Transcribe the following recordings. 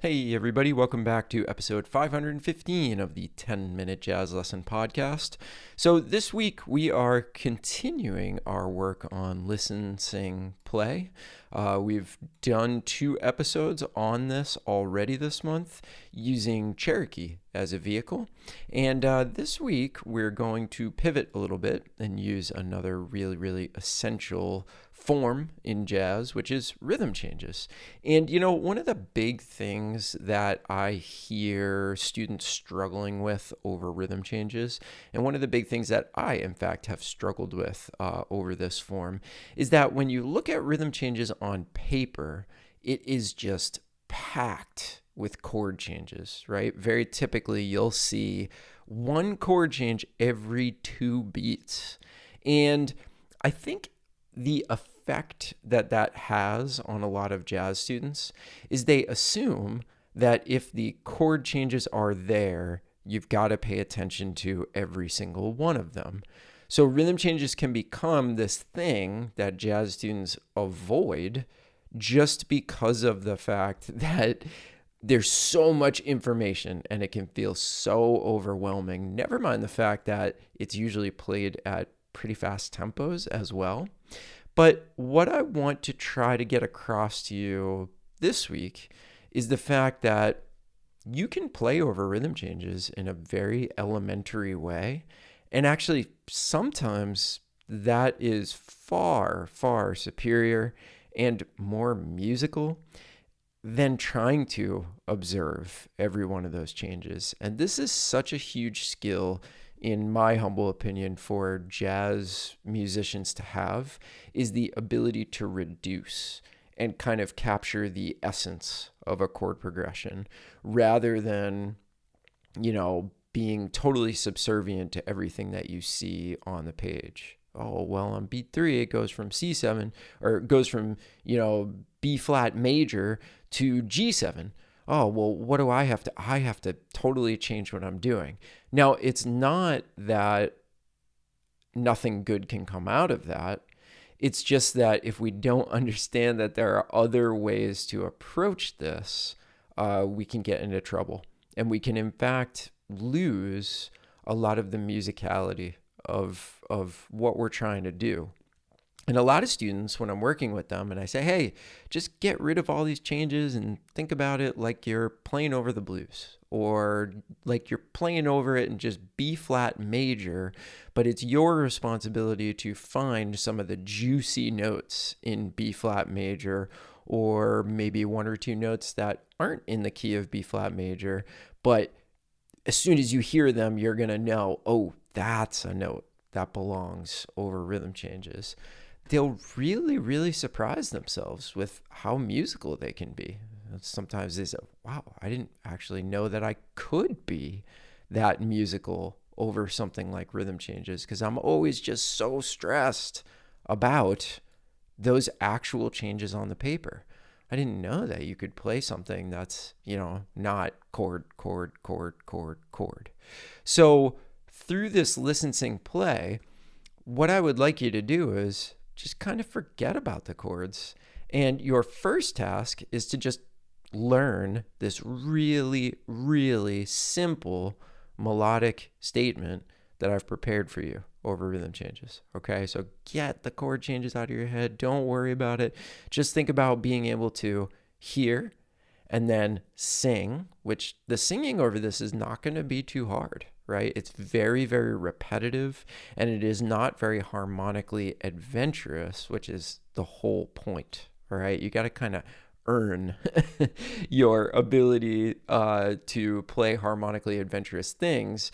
Hey, everybody, welcome back to episode 515 of the 10-Minute Jazz Lesson Podcast. So, this week we are continuing our work on Listen, Sing, Play. We've done 2 episodes on this already this month using Cherokee as a vehicle. And this week we're going to pivot a little bit and use another really essential form in jazz, which is rhythm changes. And one of the big things that I hear students struggling with over rhythm changes, and one of the big things that I, in fact, have struggled with over this form, is that when you look at rhythm changes on paper, it is just packed with chord changes, right? Very typically, you'll see one chord change every 2 beats. And I think the effect that has on a lot of jazz students is they assume that if the chord changes are there, you've got to pay attention to every single one of them. So rhythm changes can become this thing that jazz students avoid just because of the fact that there's so much information and it can feel so overwhelming. Never mind the fact that it's usually played at pretty fast tempos as well. But what I want to try to get across to you this week is the fact that you can play over rhythm changes in a very elementary way. And actually, sometimes that is far superior and more musical than trying to observe every one of those changes. And this is such a huge skill, in my humble opinion, for jazz musicians to have, is the ability to reduce and kind of capture the essence of a chord progression rather than, being totally subservient to everything that you see on the page. Oh, well, on beat 3, it goes from C7, or it goes from, B flat major to G7. Oh, well, what do I have to? I have to totally change what I'm doing. Now, it's not that nothing good can come out of that. It's just that if we don't understand that there are other ways to approach this, we can get into trouble. And we can, in fact, lose a lot of the musicality of what we're trying to do. And a lot of students, when I'm working with them and I say, hey, just get rid of all these changes and think about it like you're playing over the blues or like you're playing over it in just B flat major, but it's your responsibility to find some of the juicy notes in B flat major, or maybe 1 or 2 notes that aren't in the key of B flat major, but as soon as you hear them, you're going to know, oh, that's a note that belongs over rhythm changes. They'll really surprise themselves with how musical they can be. Sometimes they say, wow, I didn't actually know that I could be that musical over something like rhythm changes, because I'm always just so stressed about those actual changes on the paper. I didn't know that you could play something that's, not chord. So through this listen, sing, play, what I would like you to do is just kind of forget about the chords. And your first task is to just learn this really simple melodic statement that I've prepared for you over rhythm changes. Okay, so get the chord changes out of your head. Don't worry about it. Just think about being able to hear and then sing, which the singing over this is not going to be too hard, right? It's very repetitive, and it is not very harmonically adventurous, which is the whole point, all right? You got to kind of earn your ability to play harmonically adventurous things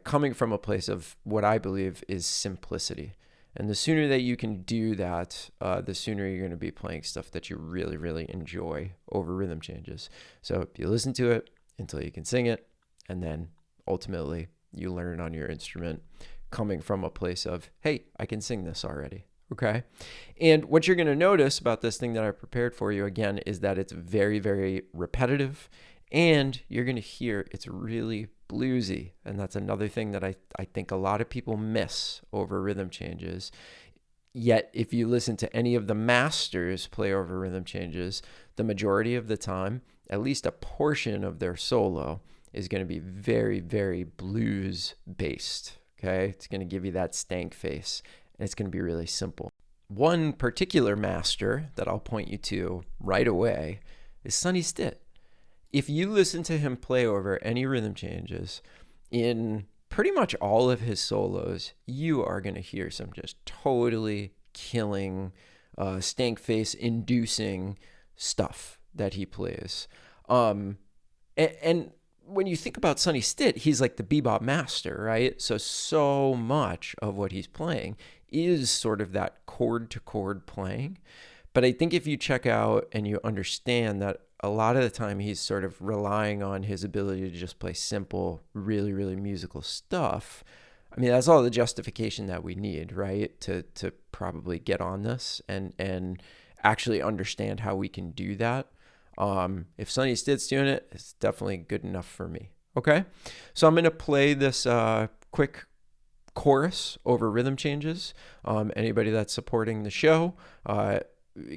coming from a place of what I believe is simplicity. And the sooner that you can do that, the sooner you're going to be playing stuff that you really enjoy over rhythm changes. So you listen to it until you can sing it, and then ultimately you learn on your instrument coming from a place of, hey, I can sing this already. Okay. And what you're going to notice about this thing that I prepared for you again is that it's very repetitive, and you're going to hear it's really bluesy. And that's another thing that I think a lot of people miss over rhythm changes. Yet, if you listen to any of the masters play over rhythm changes, the majority of the time, at least a portion of their solo is going to be very, very blues based. Okay. It's going to give you that stank face, and it's going to be really simple. One particular master that I'll point you to right away is Sonny Stitt. If you listen to him play over any rhythm changes in pretty much all of his solos, you are going to hear some just totally killing, stank face inducing stuff that he plays. And when you think about Sonny Stitt, he's like the bebop master, right? So much of what he's playing is sort of that chord to chord playing. But I think if you check out and you understand that a lot of the time he's sort of relying on his ability to just play simple, really, really musical stuff, I mean, that's all the justification that we need, right? To probably get on this and actually understand how we can do that. If Sonny Stitt's doing it, it's definitely good enough for me. Okay, so I'm going to play this quick chorus over rhythm changes. Anybody that's supporting the show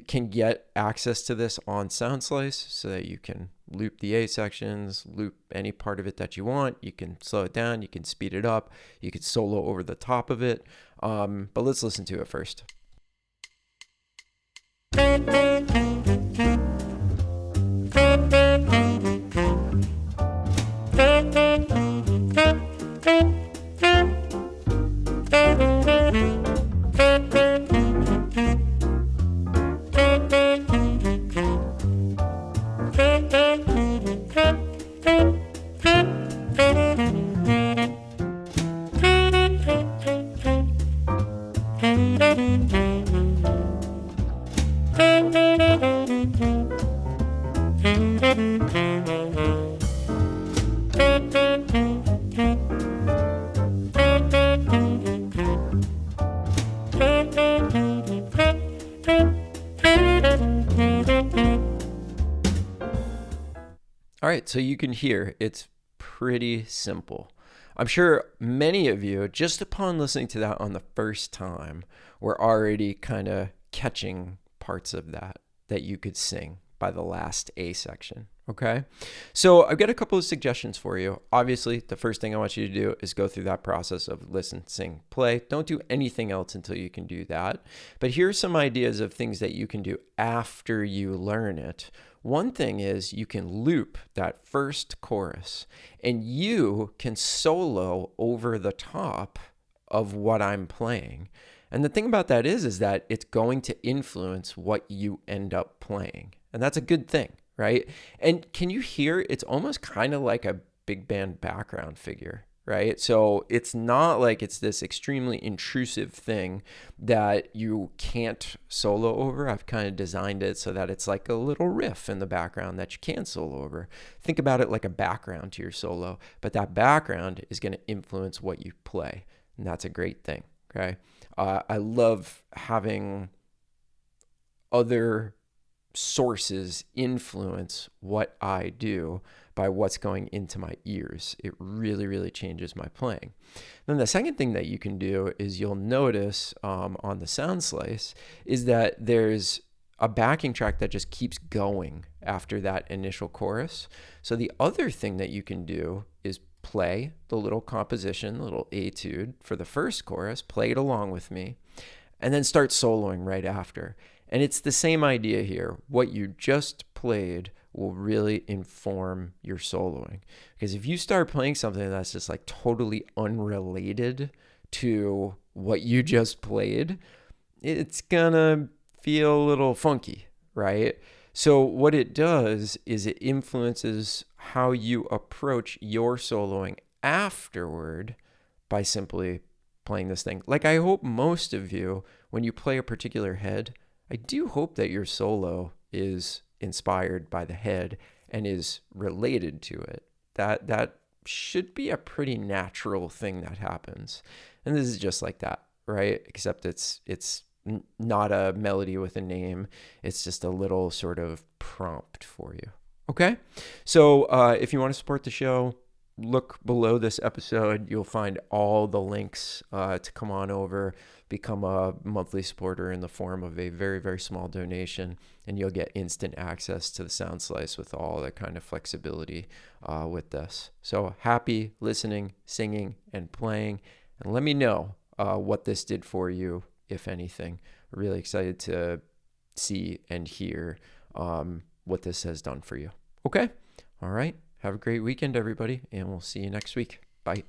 can get access to this on SoundSlice so that you can loop the A sections, loop any part of it that you want. You can slow it down, you can speed it up, you can solo over the top of it. But let's listen to it first. All right, so you can hear it's pretty simple. I'm sure many of you, just upon listening to that on the first time, were already kind of catching parts of that you could sing by the last A section, okay? So I've got a couple of suggestions for you. Obviously, the first thing I want you to do is go through that process of listen, sing, play. Don't do anything else until you can do that. But here's some ideas of things that you can do after you learn it. One thing is you can loop that first chorus and you can solo over the top of what I'm playing. And the thing about that is that it's going to influence what you end up playing. And that's a good thing, right? And can you hear it's almost kind of like a big band background figure, right? So it's not like it's this extremely intrusive thing that you can't solo over. I've kind of designed it so that it's like a little riff in the background that you can solo over. Think about it like a background to your solo, but that background is going to influence what you play. And that's a great thing, okay? I love having other sources influence what I do by what's going into my ears. It really, really changes my playing. Then the second thing that you can do is you'll notice on the sound slice is that there's a backing track that just keeps going after that initial chorus. So the other thing that you can do is play the little composition, the little etude for the first chorus, play it along with me, and then start soloing right after. And it's the same idea here. What you just played will really inform your soloing. Because if you start playing something that's just like totally unrelated to what you just played, it's gonna feel a little funky, right? So what it does is it influences how you approach your soloing afterward by simply playing this thing. Like I hope most of you, when you play a particular head, I do hope that your solo is inspired by the head and is related to it. That should be a pretty natural thing that happens. And this is just like that, right? Except it's not a melody with a name. It's just a little sort of prompt for you. Okay? So if you want to support the show, look below this episode. You'll find all the links to come on over, become a monthly supporter in the form of a very, very small donation, and you'll get instant access to the Sound Slice with all that kind of flexibility with this. So happy listening, singing, and playing. And let me know what this did for you, if anything. Really excited to see and hear what this has done for you. Okay? All right. Have a great weekend, everybody, and we'll see you next week. Bye.